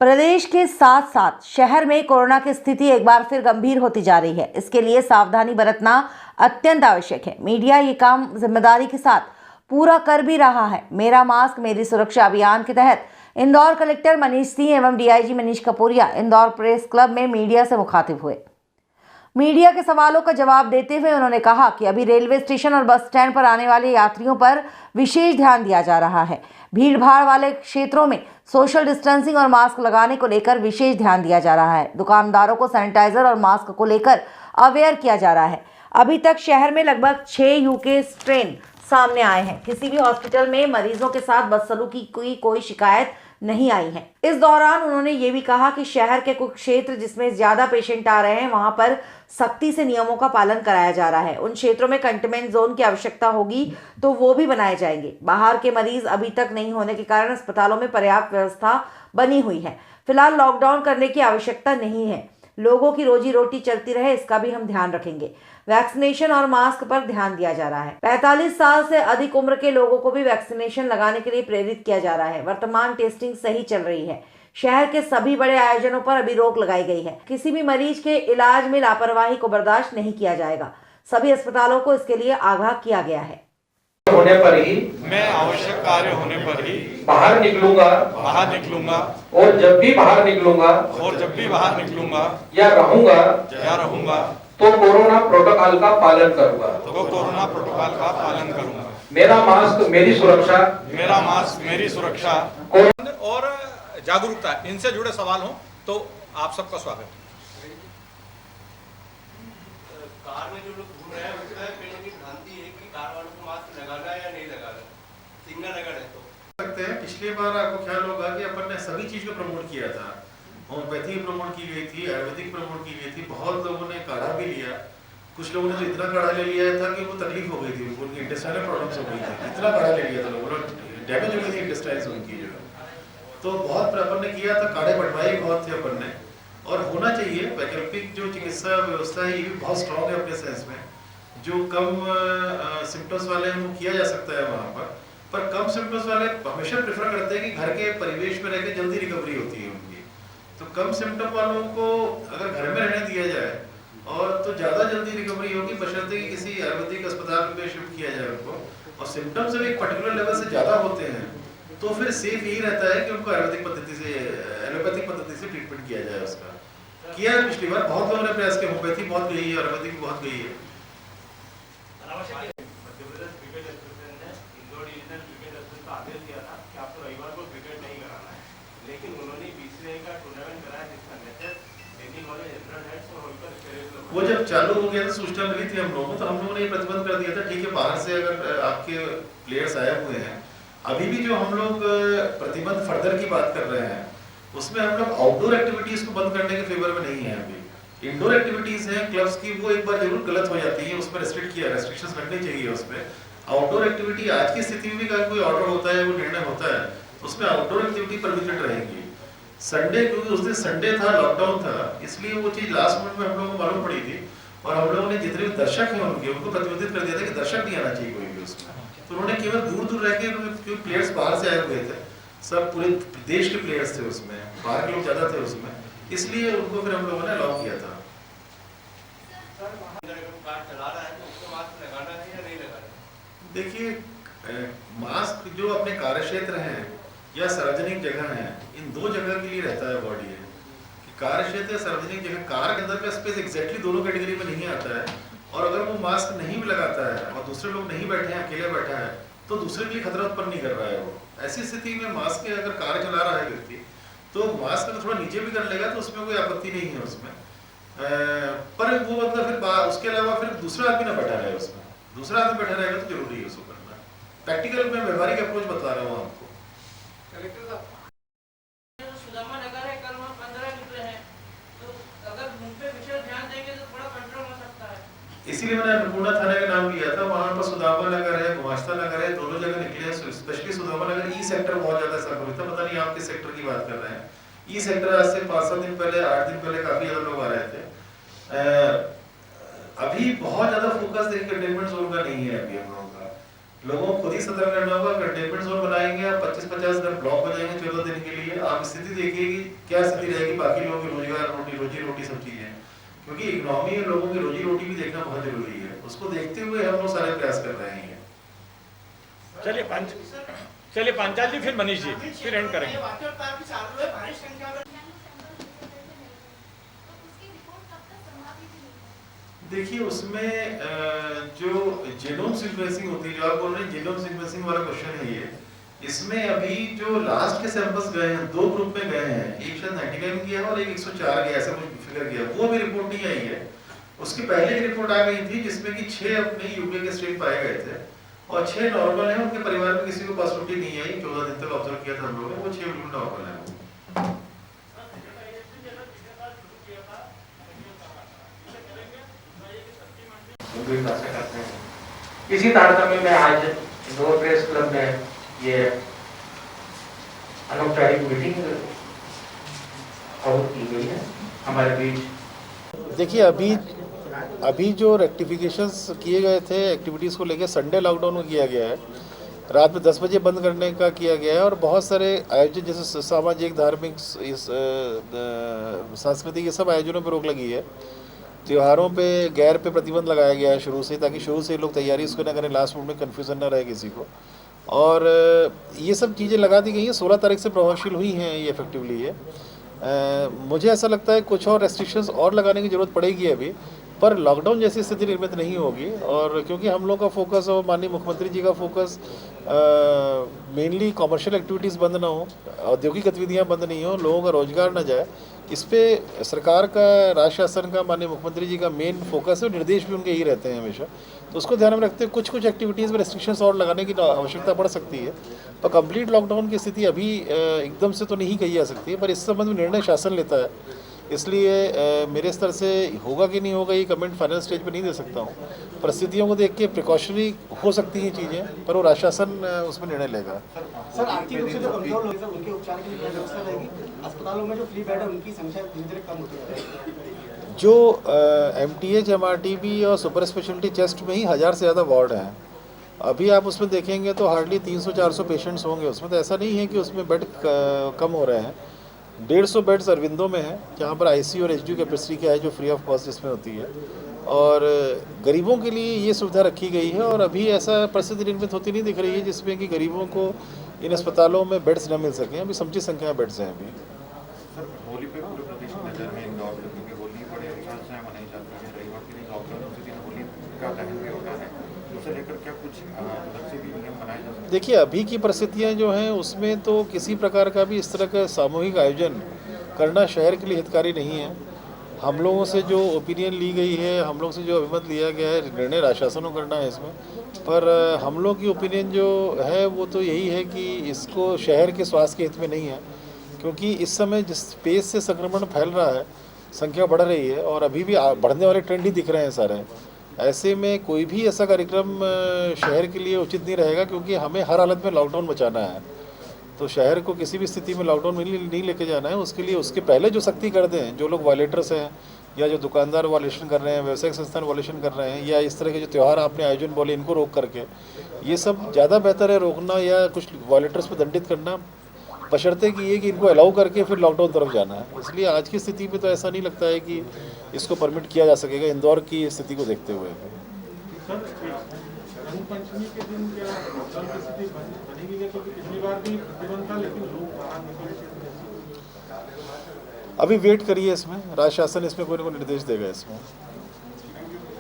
प्रदेश के साथ साथ शहर में कोरोना की स्थिति एक बार फिर गंभीर होती जा रही है। इसके लिए सावधानी बरतना अत्यंत आवश्यक है। मीडिया ये काम जिम्मेदारी के साथ पूरा कर भी रहा है। मेरा मास्क मेरी सुरक्षा अभियान के तहत इंदौर कलेक्टर मनीष सिंह एवं DIG Manish Kapuria Indore press club में मीडिया से मुखातिब हुए। मीडिया के सवालों का जवाब देते हुए उन्होंने कहा कि अभी रेलवे स्टेशन और बस स्टैंड पर आने वाले यात्रियों पर विशेष ध्यान दिया जा रहा है। भीड़ भाड़ वाले क्षेत्रों में सोशल डिस्टेंसिंग और मास्क लगाने को लेकर विशेष ध्यान दिया जा रहा है। दुकानदारों को सैनिटाइजर और मास्क को लेकर अवेयर किया जा रहा है। अभी तक शहर में लगभग 6 यूके स्ट्रेन सामने आए हैं। किसी भी हॉस्पिटल में मरीजों के साथ बदसलूकी की कोई शिकायत नहीं आई है। इस दौरान उन्होंने ये भी कहा कि शहर के कुछ क्षेत्र जिसमें ज्यादा पेशेंट आ रहे हैं वहां पर सख्ती से नियमों का पालन कराया जा रहा है। उन क्षेत्रों में कंटेनमेंट जोन की आवश्यकता होगी तो वो भी बनाए जाएंगे। बाहर के मरीज अभी तक नहीं होने के कारण अस्पतालों में पर्याप्त व्यवस्था बनी हुई है। फिलहाल लॉकडाउन करने की आवश्यकता नहीं है। लोगों की रोजी रोटी चलती रहे, इसका भी हम ध्यान रखेंगे। वैक्सीनेशन और मास्क पर ध्यान दिया जा रहा है। 45 साल से अधिक उम्र के लोगों को भी वैक्सीनेशन लगाने के लिए प्रेरित किया जा रहा है। वर्तमान टेस्टिंग सही चल रही है। शहर के सभी बड़े आयोजनों पर अभी रोक लगाई गई है। किसी भी मरीज के इलाज में लापरवाही को बर्दाश्त नहीं किया जाएगा। सभी अस्पतालों को इसके लिए आगाह किया गया है। होने पर ही मैं आवश्यक कार्य होने पर ही बाहर निकलूंगा और जब भी बाहर निकलूंगा या रहूंगा तो कोरोना प्रोटोकॉल का पालन करूंगा। मेरा मास्क मेरी सुरक्षा और जागरूकता, इनसे जुड़े सवाल हो तो आप सबका स्वागत है। कार में जो लोग घूम रहे हैं उसका कहीं की भ्रांति है कि कार वालों को मास्क लगाना है या नहीं लगाना, सिग्नल अगर है तो सकते हैं। पिछली बार आपको ख्याल होगा कि अपन ने सभी चीज को प्रमोट किया था। होम्योपैथी प्रमोट की गई थी, आयुर्वेदिक प्रमोट की गई थी। बहुत लोगों ने काढ़ा भी लिया। कुछ लोगों ने तो इतना काढ़ा ले लिया था कि उनको तकलीफ हो गई थी, उनकी इंटेस्टाइनल प्रॉब्लम्स हो गई थी। इतना काढ़ा ले लिया था लोगों ने, डैमेज हो गई थी इंटेस्टाइन्स उनकी जो। तो बहुत अपन ने किया था, काढ़े बढ़वाए बहुत थे अपन ने। और होना चाहिए वैकल्पिक जो चिकित्सा व्यवस्था है ये भी बहुत स्ट्रॉन्ग है अपने सेंस में। जो कम सिम्टम्स वाले हैं वो किया जा सकता है वहाँ पर कम सिम्टम्स वाले हमेशा प्रेफर करते हैं कि घर के परिवेश में रहकर जल्दी रिकवरी होती है उनकी। तो कम सिम्टम वालों को अगर घर में रहने दिया जाए और तो ज़्यादा जल्दी रिकवरी होगी, बशर्ते कि किसी आयुर्वेदिक अस्पताल में शिफ्ट किया जाए उनको। और सिम्टम्स जब एक पर्टिकुलर लेवल से ज़्यादा होते हैं तो फिर सेफ यही रहता है कि उनको आयुर्वेदिक पद्धति से, एलोपैथिक पद्धति से ट्रीटमेंट किया जाए। उसका किया है पिछली बार, बहुत लोगों ने प्रयास किया। होम्योपैथी बहुत गई है, आयुर्वेदिक बहुत गई है। वो जब चालू हो गया था सूचना मिली थी हम लोगों को, तो हम लोगों ने ये प्रतिबंध कर दिया था ठीक है बाहर से अगर आपके प्लेयर्स आए हुए हैं। अभी भी जो हम लोग प्रतिबंध फर्दर की बात कर रहे हैं उसमें हम लोग आउटडोर एक्टिविटीज को बंद करने के फेवर में नहीं है। अभी इंडोर एक्टिविटीज हैं क्लब्स की, वो एक बार जरूर गलत हो जाती है, उस पर रेस्ट्रिक्शंस लगनी चाहिए उसमें। आउटडोर एक्टिविटी आज की स्थिति में भी अगर कोई ऑर्डर होता है, वो निर्णय होता है तो उसमें आउटडोर एक्टिविटी परमिटेड रहेगी। संडे, क्योंकि उस दिन संडे था, लॉकडाउन था, इसलिए वो चीज लास्ट मिनट में हम लोगों को मालूम पड़ी थी और हम लोगों ने जितने भी दर्शक हैं उनको प्रतिबंधित कर दिया था कि दर्शक नहीं आना चाहिए कोई भी उसमें। तो उन्होंने केवल दूर दूर रह के, क्योंकि प्लेयर्स बाहर से आए हुए थे, सब पूरे देश के प्लेयर्स थे उसमें, बाहर के लोग ज्यादा थे उसमें, इसलिए उनको फिर हम लोगों ने अलाउ किया था। देखिए मास्क जो अपने कार्य क्षेत्र हैं या सार्वजनिक जगह हैं, इन दो जगह के लिए रहता है बॉडी है कि कार्य क्षेत्र या सार्वजनिक जगह, कार के अंदर का स्पेस एग्जैक्टली दोनों कैटेगरी में नहीं आता है। और अगर वो मास्क नहीं भी लगाता है और दूसरे लोग नहीं बैठे हैं, अकेले बैठा है, तो दूसरे के लिए खतरा उत्पन्न नहीं कर रहा है वो। ऐसी स्थिति में मास्क के अगर कार चला रहा है व्यक्ति तो मास्क अगर थोड़ा नीचे भी कर लेगा तो उसमें कोई आपत्ति नहीं है उसमें। पर वो मतलब फिर उसके अलावा फिर दूसरा आदमी ना बैठा रहे उसमें, दूसरा आदमी बैठा रहेगा तो जरूरी है उसको करना। प्रैक्टिकल में व्यवहारिक अप्रोच बता रहा हूँ आपको। इसीलिए मैंने अन्नपूर्णा थाने का नाम लिया था। वहाँ पर सुदामा नगर है, गुमाश्ता नगर है, दोनों जगह निकले हैं। स्पेशली सुदामा नगर ई सेक्टर बहुत ज्यादा सर्व था। पता नहीं आप किस सेक्टर की बात कर रहे हैं। ई सेक्टर आज से 5-7 दिन पहले, 8 दिन पहले काफी ज्यादा लोग आ रहे थे। अभी बहुत ज्यादा फोकस कंटेनमेंट जोन का नहीं है अभी हम लोगों का। लोगों को खुद ही सतर्क रहना होगा। कंटेनमेंट जोन बनाएंगे, आप 25-50 घर ब्लॉक बनाएंगे 14 दिन के लिए, आप स्थिति देखिए कि क्या स्थिति रहेगी बाकी लोगों की रोजगार, रोजी रोटी सब चीजें, क्योंकि इकोनॉमी और लोगों की रोजी रोटी भी देखना बहुत जरूरी है। उसको देखते हुए हम लोग सारे प्रयास कर रहे हैं। चलिए पांचाल जी, फिर मनीष जी, फिर एंड करेंगे। देखिए उसमें जो जीनोम सीक्वेंसिंग होती है, जो आप बोल रहे हैं जीनोम सीक्वेंसिंग वाला क्वेश्चन है ये, इसमें अभी जो लास्ट के सैंपल्स गए हैं 2 ग्रुप में गए हैं, एक शायद 99 किया और एक 104 गया, ऐसा कुछ फिगर किया, वो अभी रिपोर्ट नहीं आई है। उसकी पहले की रिपोर्ट आ गई थी जिसमें कि 6 अपने यूके के स्ट्रेन पाए गए थे और 6 नॉर्मल हैं, उनके परिवार में किसी को पॉजिटिविटी नहीं आई। 14 दिन तक ऑब्जर्व किया था हम लोगों ने, वो 6 बिल्कुल नॉर्मल है। इसी तारतम्य में आज इंदौर प्रेस क्लब में ये अनौपचारिक मीटिंग आयोजित की गई है हमारे बीच। देखिए अभी जो रेक्टिफिकेशंस किए गए थे एक्टिविटीज़ को लेकर, संडे लॉकडाउन में किया गया है, रात में 10 बजे बंद करने का किया गया है और बहुत सारे आयोजन जैसे सामाजिक, धार्मिक, सांस्कृतिक, ये सब आयोजनों पर रोक लगी है। त्योहारों पे गैर पे प्रतिबंध लगाया गया है शुरू से, ताकि शुरू से लोग तैयारी इसको ना करें, लास्ट मिनट में कन्फ्यूज़न ना रहे किसी को। और ये सब चीज़ें लगा दी गई हैं, 16 तारीख से प्रभावशील हुई हैं ये इफेक्टिवली है। मुझे ऐसा लगता है कुछ और रेस्ट्रिक्शंस और लगाने की ज़रूरत पड़ेगी अभी, पर लॉकडाउन जैसी स्थिति निर्मित नहीं होगी। और क्योंकि हम लोग का फोकस और माननीय मुख्यमंत्री जी का फोकस मेनली कॉमर्शियल एक्टिविटीज़ बंद ना हो, औद्योगिक गतिविधियां बंद नहीं हो, लोगों का रोजगार ना जाए, इस पे सरकार का, राज्य शासन का, माननीय मुख्यमंत्री जी का मेन फोकस है। निर्देश भी उनके यही रहते हैं हमेशा, तो उसको ध्यान में रखते हुए कुछ एक्टिविटीज़ में रेस्ट्रिक्शंस और लगाने की आवश्यकता पड़ सकती है। पर कंप्लीट लॉकडाउन की स्थिति अभी एकदम से तो नहीं कही जा सकती है, पर इस संबंध में निर्णय शासन लेता है, इसलिए मेरे स्तर से होगा कि नहीं होगा ये कमेंट फाइनल स्टेज पे नहीं दे सकता हूँ। परिस्थितियों को देख के प्रिकॉशनरी हो सकती हैं चीज़ें, पर वो राज्य शासन उसमें निर्णय लेगा। सर आर्थिक रूप से जो कमजोर लोग हैं उनके उपचार के लिए व्यवस्था रहेगी, अस्पतालों में जो फ्री बेड है उनकी संख्या धीरे धीरे कम होती है। जो MTH, MRTB और सुपर स्पेशलिटी चेस्ट में ही 1000 से ज़्यादा वार्ड हैं। अभी आप उसमें देखेंगे तो हार्डली 300-400 पेशेंट्स होंगे उसमें, तो ऐसा नहीं है कि उसमें बेड कम हो रहे हैं। 150 बेड्स अरविंदो में हैं, जहाँ पर ICU और HDU कैपेसिटी क्या है जो फ्री ऑफ कॉस्ट इसमें होती है, और गरीबों के लिए ये सुविधा रखी गई है। और अभी ऐसा परिस्थिति निर्मित होती नहीं दिख रही है जिसमें कि गरीबों को इन अस्पतालों में बेड्स न मिल सकें। अभी समुचित संख्या में बेड्स हैं अभी। सर होली पे पूरे प्रदेश में नजर में इंदौर में, क्योंकि होली बड़े विशाल से मनाई जाती है, रविवार के दिन लॉकडाउन उसी दिन होली का दहन भी होता है, उसे लेकर क्या कुछ अलग से भी नियम बनाए जा सकते हैं? देखिए अभी की परिस्थितियां जो हैं उसमें तो किसी प्रकार का भी इस तरह का सामूहिक आयोजन करना शहर के लिए हितकारी नहीं है। हम लोगों से जो ओपिनियन ली गई है, हम लोग से जो अभिमत लिया गया है, निर्णय राज्य शासन को करना है इसमें, पर हम लोग की ओपिनियन जो है वो तो यही है कि इसको शहर के स्वास्थ्य के हित में नहीं है, क्योंकि इस समय जिस पेस से संक्रमण फैल रहा है, संख्या बढ़ रही है और अभी भी बढ़ने वाले ट्रेंड ही दिख रहे हैं सारे। ऐसे में कोई भी ऐसा कार्यक्रम शहर के लिए उचित नहीं रहेगा, क्योंकि हमें हर हालत में लॉकडाउन बचाना है। तो शहर को किसी भी स्थिति में लॉकडाउन में नहीं लेके जाना है। उसके लिए उसके पहले जो सख्ती कर दें, जो लोग वायलेटर्स हैं या जो दुकानदार वायलेशन कर रहे हैं, व्यवसायिक संस्थान वायलेशन कर रहे हैं, या इस तरह के जो त्यौहार आपने आयोजन बोले इनको रोक करके, ये सब ज़्यादा बेहतर है रोकना या कुछ वायलेटर्स पर दंडित करना, बशर्ते कि ये कि इनको अलाउ करके फिर लॉकडाउन तरफ जाना है। इसलिए आज की स्थिति में तो ऐसा नहीं लगता है कि इसको परमिट किया जा सकेगा इंदौर की स्थिति को देखते हुए। रंग पंचमी के दिन क्या लॉकडाउन की स्थिति बनेगी क्या? क्योंकि पिछली बार भी प्रतिबंध था लेकिन लोग बाहर निकले। अभी वेट करिए, इसमें राज्य शासन इसमें कोई ना कोई निर्देश देगा इसमें।